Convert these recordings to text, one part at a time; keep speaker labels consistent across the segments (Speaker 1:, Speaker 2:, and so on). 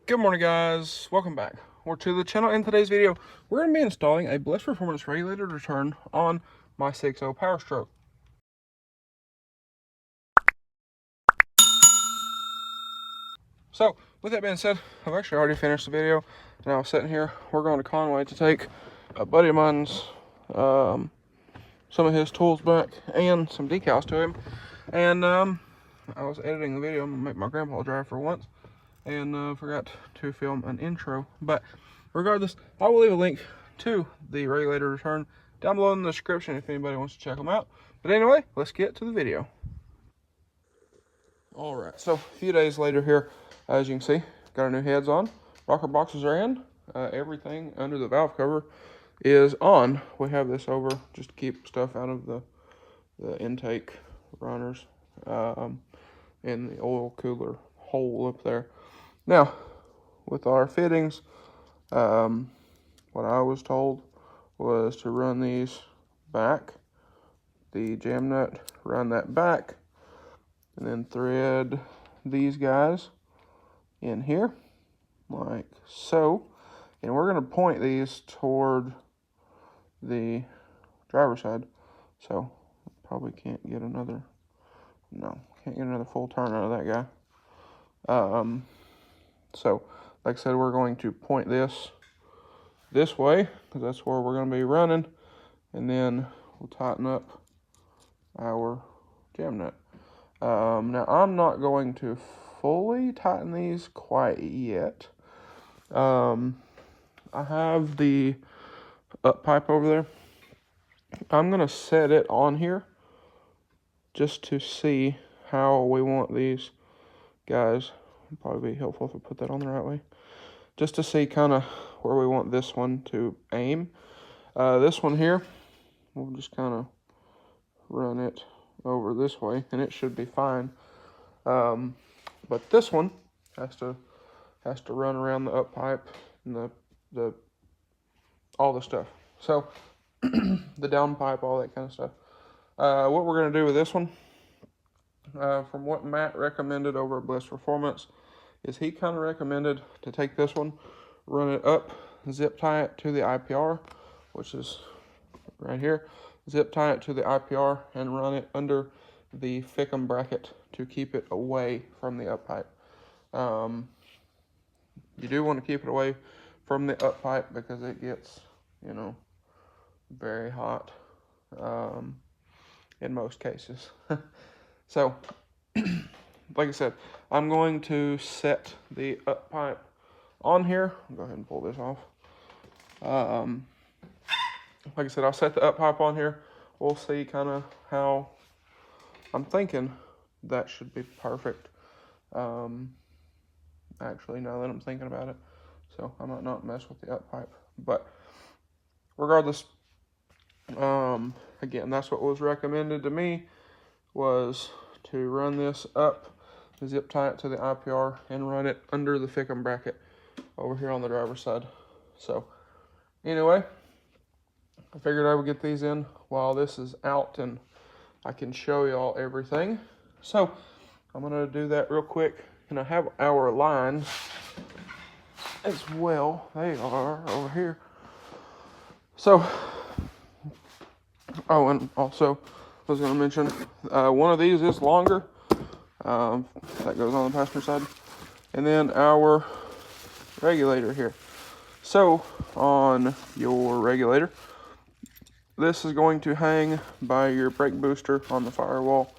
Speaker 1: Good morning, guys. Welcome back to the channel. In today's video, we're going to be installing a bliss performance regulator return on my 6.0 Powerstroke. So, with that being said, I've actually already finished the video. Now, sitting here, we're going to Conway to take a buddy of mine's, some of his tools back and some decals to him. And I was editing the video. I'm going to make my grandpa drive for once. And forgot to film an intro, but regardless, I will leave a link to the regulator return down below in the description if anybody wants to check them out. But anyway, let's get to the video. All right, so a few days later here, as you can see, got our new heads on, rocker boxes are in, everything under the valve cover is on. We have this over just to keep stuff out of the intake runners and the oil cooler hole up there. Now, with our fittings, what I was told was to run these back, the jam nut, run that back, and then thread these guys in here, like so. And we're going to point these toward the driver's side, so probably can't get another full turn out of that guy. So, like I said, we're going to point this way, because that's where we're going to be running, and then we'll tighten up our jam nut. Now, I'm not going to fully tighten these quite yet. I have the up pipe over there. I'm going to set it on here just to see how we want these guys. It'd probably be helpful if I put that on the right way, just to see kind of where we want this one to aim. This one here, we'll just kind of run it over this way, and it should be fine. But this one has to run around the up pipe and the all the stuff. So the down pipe, all that kind of stuff. What we're gonna do with this one, from what Matt recommended over at Bliss Performance, is he kind of recommended to take this one, run it up, zip tie it to the IPR, which is right here, zip tie it to the IPR and run it under the Fickum bracket to keep it away from the up pipe. You do want to keep it away from the up pipe because it gets, very hot in most cases. So, like I said, I'm going to set the up pipe on here. I'll go ahead and pull this off. Like I said, I'll set the up pipe on here. We'll see kind of how I'm thinking that should be perfect. Actually, now that I'm thinking about it, so I might not mess with the up pipe. But regardless, again, that's what was recommended to me, was to run this up, zip tie it to the IPR, and run it under the Fickum bracket over here on the driver's side. So, anyway, I figured I would get these in while this is out and I can show y'all everything. So, I'm going to do that real quick. And I have our lines as well. They are over here. So, oh, and also, I was going to mention, one of these is longer. That goes on the passenger side. And then our regulator here. So, on your regulator, this is going to hang by your brake booster on the firewall.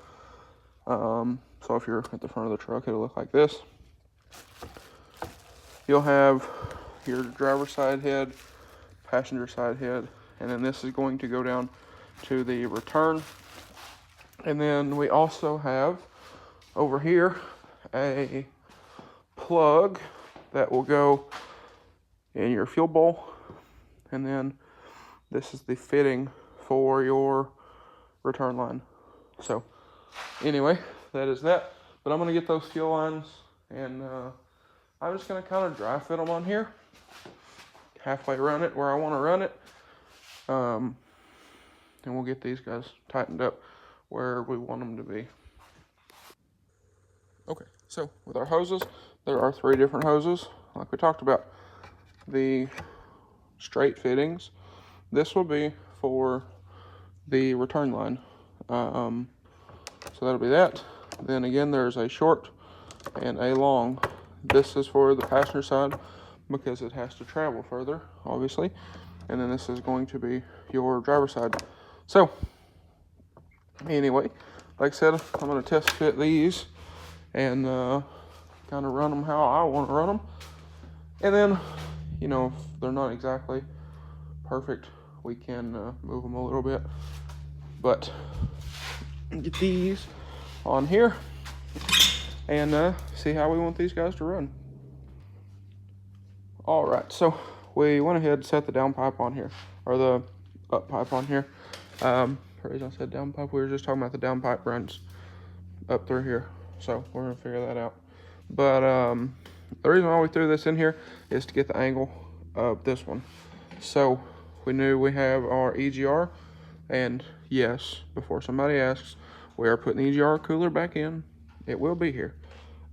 Speaker 1: So if you're at the front of the truck, it'll look like this. You'll have your driver's side head, passenger side head, and then this is going to go down to the return. And then we also have over here a plug that will go in your fuel bowl, and then this is the fitting for your return line. So anyway, that is that. But I'm going to get those fuel lines, and I'm just going to kind of dry fit them on here, halfway run it where I want to run it, and we'll get these guys tightened up where we want them to be. Okay, so with our hoses, there are 3 different hoses. like we talked about, the straight fittings, this will be for the return line. So that'll be that. Then again, there's a short and a long. This is for the passenger side because it has to travel further, obviously. And then this is going to be your driver's side. So anyway, like I said, I'm going to test fit these and kind of run them how I want to run them. And then, you know, if they're not exactly perfect, we can move them a little bit. But get these on here and see how we want these guys to run. All right, so we went ahead and set the down pipe on here, or the up pipe on here. The reason I said down pipe, we were just talking about the down pipe runs up through here. So we're gonna figure that out. But the reason why we threw this in here is to get the angle of this one. So we knew we have our EGR, and yes, before somebody asks, we are putting the EGR cooler back in. It will be here.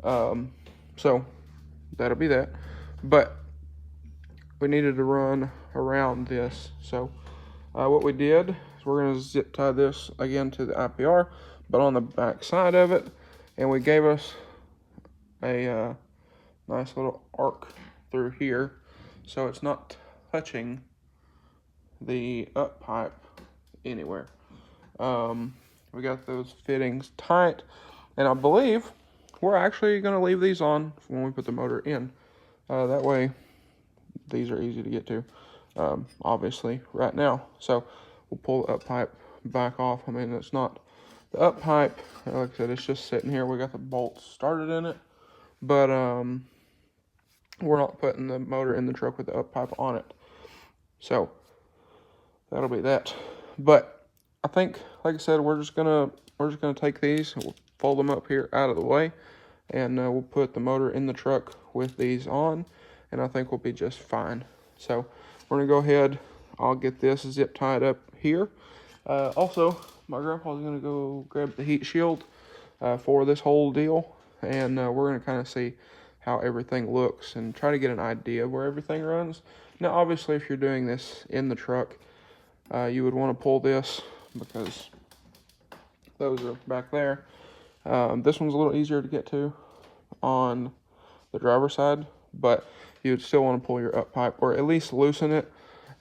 Speaker 1: So that'll be that. But we needed to run around this. So what we did is we're gonna zip tie this again to the IPR, but on the back side of it, and we gave us a nice little arc through here, so it's not touching the up pipe anywhere. We got those fittings tight, and I believe we're actually going to leave these on when we put the motor in. That way these are easy to get to, obviously, right now. So we'll pull the up pipe back off. I mean, it's not the up pipe, like I said, it's just sitting here. We got the bolts started in it, but we're not putting the motor in the truck with the up pipe on it. So that'll be that. But I think, like I said, we're just gonna take these and we'll fold them up here out of the way, and we'll put the motor in the truck with these on, and I think we'll be just fine. So we're gonna go ahead. I'll get this zip tied up here. Also, my grandpa's gonna go grab the heat shield for this whole deal, and we're gonna kind of see how everything looks and try to get an idea of where everything runs. Now, obviously, if you're doing this in the truck, you would want to pull this because those are back there. This one's a little easier to get to on the driver's side, but you would still want to pull your up pipe, or at least loosen it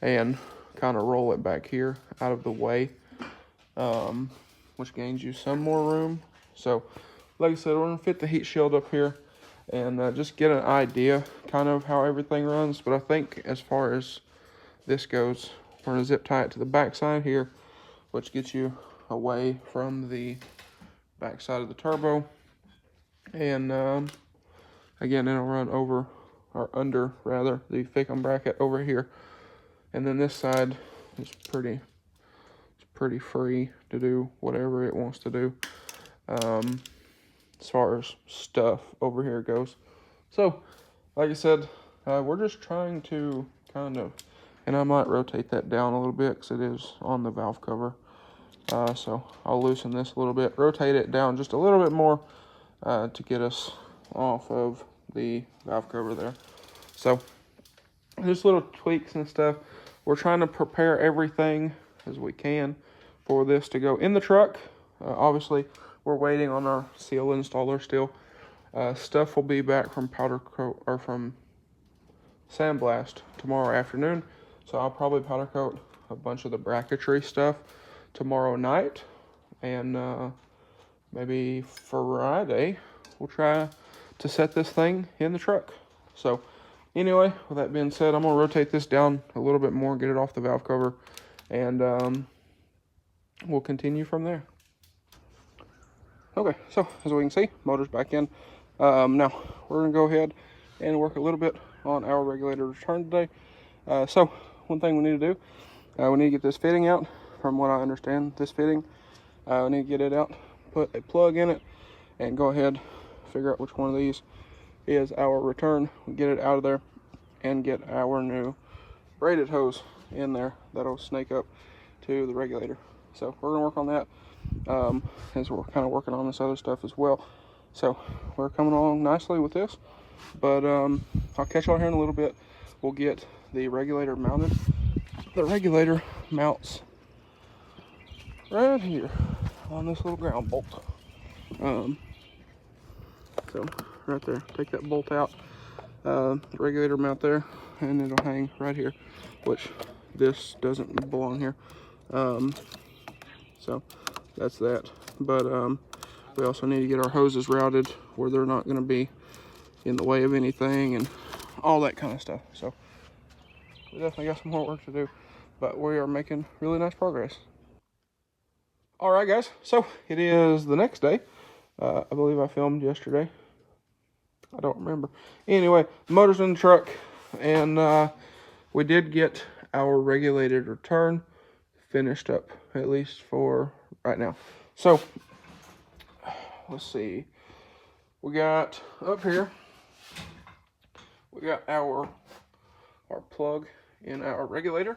Speaker 1: and kind of roll it back here out of the way, which gains you some more room. So, like I said, we're going to fit the heat shield up here and just get an idea kind of how everything runs. But I think as far as this goes, we're going to zip tie it to the back side here, which gets you away from the back side of the turbo. And again, it'll run over, or under rather, the Fickum bracket over here. And then this side is pretty free to do whatever it wants to do as far as stuff over here goes. So like I said, we're just trying to kind of, and I might rotate that down a little bit because it is on the valve cover. So I'll loosen this a little bit, rotate it down just a little bit more to get us off of the valve cover there. So just little tweaks and stuff. We're trying to prepare everything as we can for this to go in the truck. Obviously, we're waiting on our seal installer still. Stuff will be back from powder coat, or from sandblast tomorrow afternoon. So I'll probably powder coat a bunch of the bracketry stuff tomorrow night, and maybe Friday we'll try to set this thing in the truck. So anyway, with that being said, I'm gonna rotate this down a little bit more, get it off the valve cover, and we'll continue from there. Okay, so as we can see, motor's back in. Now we're gonna go ahead and work a little bit on our regulator return today. So one thing we need to do, we need to get this fitting out. From what I understand, this fitting, we need to get it out, put a plug in it, and go ahead, figure out which one of these is our return, get it out of there, and get our new braided hose in there that'll snake up to the regulator. So we're gonna work on that as we're kind of working on this other stuff as well. So we're coming along nicely with this, But I'll catch y'all here in a little bit. We'll get the regulator mounted. The regulator mounts right here on this little ground bolt. So right there, take that bolt out, the regulator mount there, and it'll hang right here, which this doesn't belong here. So that's that. But we also need to get our hoses routed where they're not going to be in the way of anything and all that kind of stuff. So we definitely got some more work to do, but we are making really nice progress. All right, guys, so it is the next day. I believe I filmed yesterday. I don't remember. Anyway, the motor's in the truck, and we did get our regulator return finished up, at least for right now. So let's see. We got up here, we got our plug in our regulator.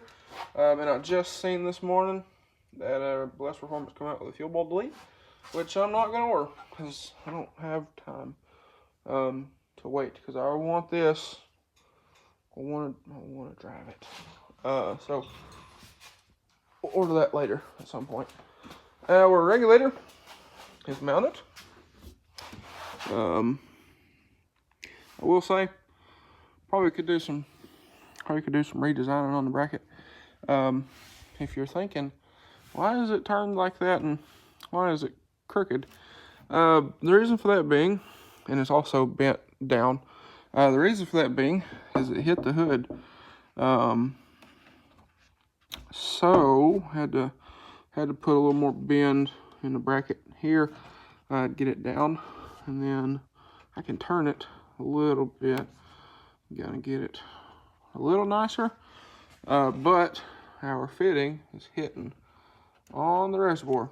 Speaker 1: And I just seen this morning that Blessed Performance come out with a fuel bowl delete, which I'm not going to order because I don't have time to wait, because I want this. I want to drive it. So we'll order that later at some point. Our regulator is mounted. I will say, probably could do some redesigning on the bracket. If you're thinking, why is it turned like that and why is it crooked? The reason for that being, and it's also bent down, the reason for that being is it hit the hood. So had to put a little more bend in the bracket here, get it down, and then I can turn it a little bit. Gotta get it a little nicer, but our fitting is hitting on the reservoir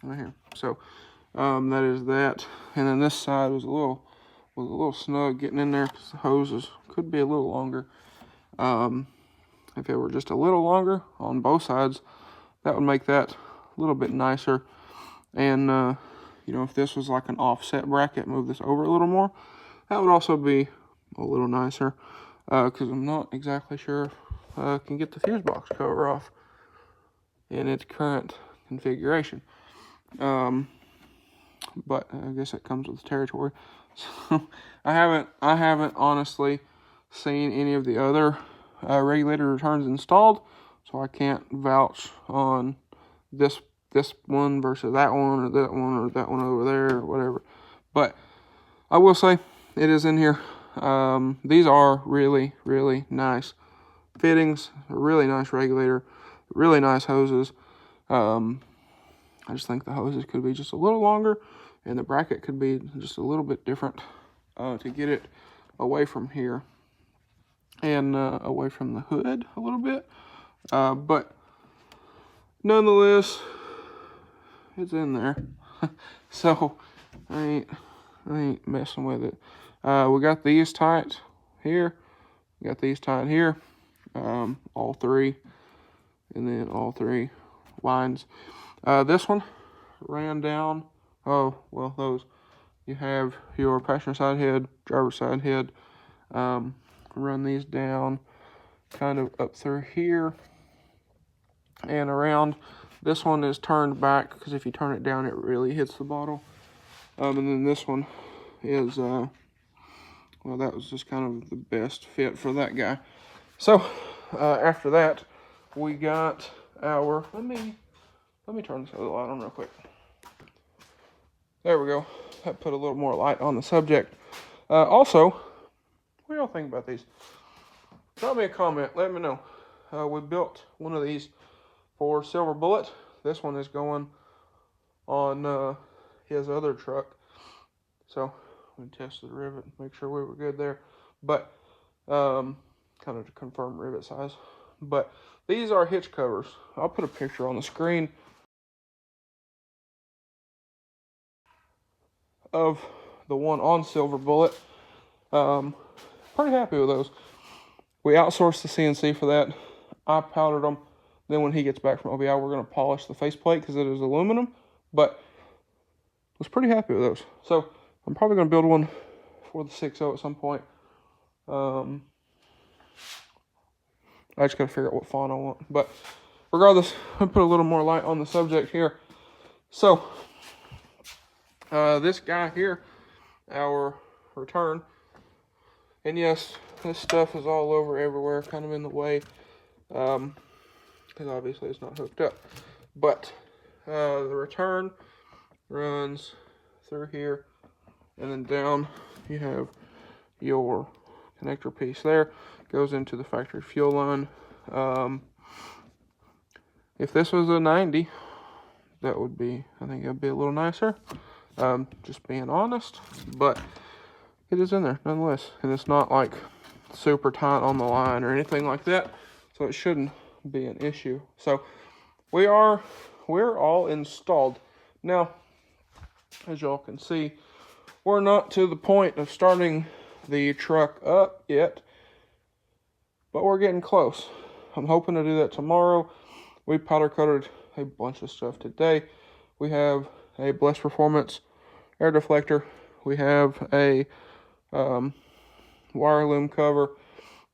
Speaker 1: right here. So that is that. And then this side was a little snug getting in there because the hoses could be a little longer. If it were just a little longer on both sides, that would make that a little bit nicer. And you know, if this was like an offset bracket, move this over a little more, that would also be a little nicer, because I'm not exactly sure if I can get the fuse box cover off in its current configuration. But I guess it comes with the territory. So I haven't honestly seen any of the other regulator returns installed, so I can't vouch on this one versus that one, or that one, or that one over there, or whatever. But I will say it is in here. These are really, really nice fittings, a really nice regulator, really nice hoses. I just think the hoses could be just a little longer, and the bracket could be just a little bit different to get it away from here and away from the hood a little bit. But nonetheless, it's in there. So I ain't messing with it. We got these tight here. We got these tight here. All three. And then all three lines. This one ran down. Oh, well, those. You have your passenger side head, driver side head. Run these down kind of up through here and around. This one is turned back because if you turn it down, it really hits the bottle. And then this one is, well, that was just kind of the best fit for that guy. So after that, we got our, let me turn this other light on real quick. There we go. That put a little more light on the subject. Also, what do y'all think about these? Drop me a comment. Let me know. We built one of these for Silver Bullet. This one is going on his other truck. So we tested the rivet, make sure we were good there. But kind of to confirm rivet size. But these are hitch covers. I'll put a picture on the screen of the one on Silver Bullet. Pretty happy with those. We outsourced the CNC for that. I powdered them. Then when he gets back from OBI, we're going to polish the faceplate because it is aluminum. But I was pretty happy with those. So I'm probably going to build one for the 6.0 at some point. I just gotta figure out what font I want. But regardless, I'll put a little more light on the subject here. So, this guy here, our return, and yes, this stuff is all over everywhere, kind of in the way, because obviously it's not hooked up. But the return runs through here, and then down you have your connector piece there, goes into the factory fuel line. If this was a 90, that would be, I think it would be a little nicer, just being honest, but it is in there nonetheless, and it's not like super tight on the line or anything like that, so it shouldn't be an issue. So we're all installed. Now, as y'all can see, we're not to the point of starting the truck up yet, but we're getting close. I'm hoping to do that tomorrow. We powder coated a bunch of stuff today. We have a Bless Performance air deflector. We have a wire loom cover.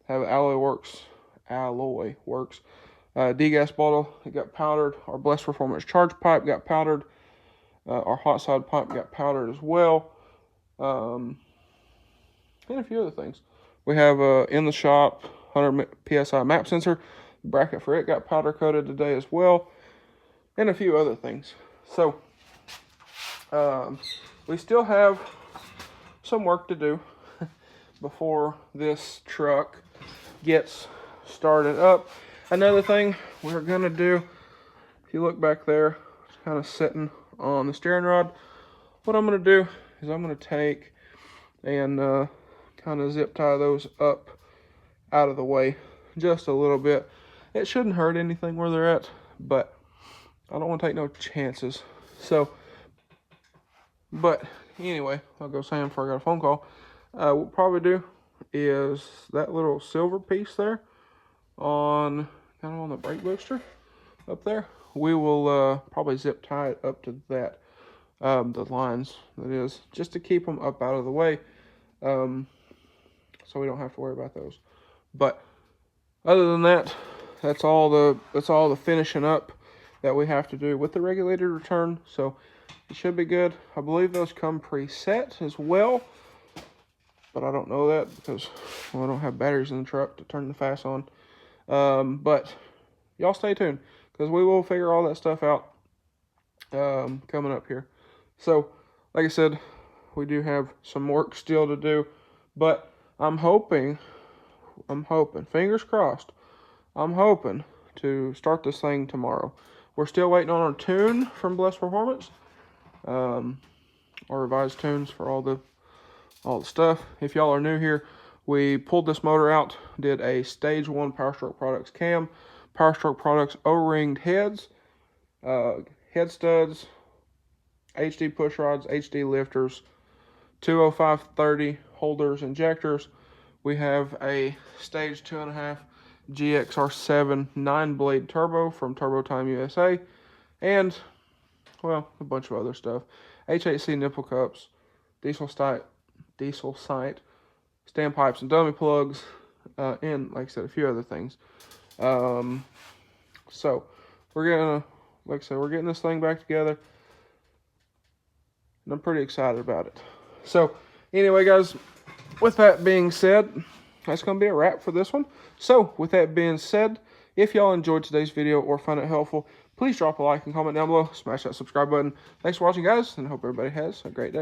Speaker 1: Have Alloy Works degas bottle. It got powdered. Our Bless Performance charge pipe got powdered. Our hot side pipe got powdered as well. And a few other things. We have in the shop 100 psi map sensor. Bracket for it got powder coated today as well, and a few other things. So we still have some work to do before this truck gets started up. Another thing we're gonna do, if you look back there, it's kind of sitting on the steering rod. What I'm gonna do is I'm gonna take and kind of zip tie those up out of the way just a little bit. It shouldn't hurt anything where they're at, but I don't want to take no chances. So, but anyway, I'll go Sam before I got a phone call. What we'll probably do is that little silver piece there on kind of on the brake booster up there. We will probably zip tie it up to that, the lines that is, just to keep them up out of the way, so we don't have to worry about those. But other than that, that's all the finishing up that we have to do with the regulator return. So it should be good. I believe those come preset as well, but I don't know that because I don't have batteries in the truck to turn the fast on. But y'all stay tuned because we will figure all that stuff out coming up here. So like I said, we do have some work still to do, but I'm hoping, fingers crossed, I'm hoping to start this thing tomorrow. We're still waiting on our tune from Bless Performance, our revised tunes for all the stuff. If y'all are new here, we pulled this motor out, did a stage 1 Powerstroke Products cam, Powerstroke Products O-ringed heads, head studs, HD push rods, HD lifters, 205/30 holders, injectors. We have a stage 2.5 GXR7 9-blade turbo from Turbo Time USA, and, well, a bunch of other stuff. HHC nipple cups, diesel sight, standpipes and dummy plugs, and, like I said, a few other things. So, we're gonna, like I said, we're getting this thing back together, and I'm pretty excited about it. So, anyway, guys, with that being said, that's going to be a wrap for this one. So, with that being said, if y'all enjoyed today's video or found it helpful, please drop a like and comment down below. Smash that subscribe button. Thanks for watching, guys, and I hope everybody has a great day.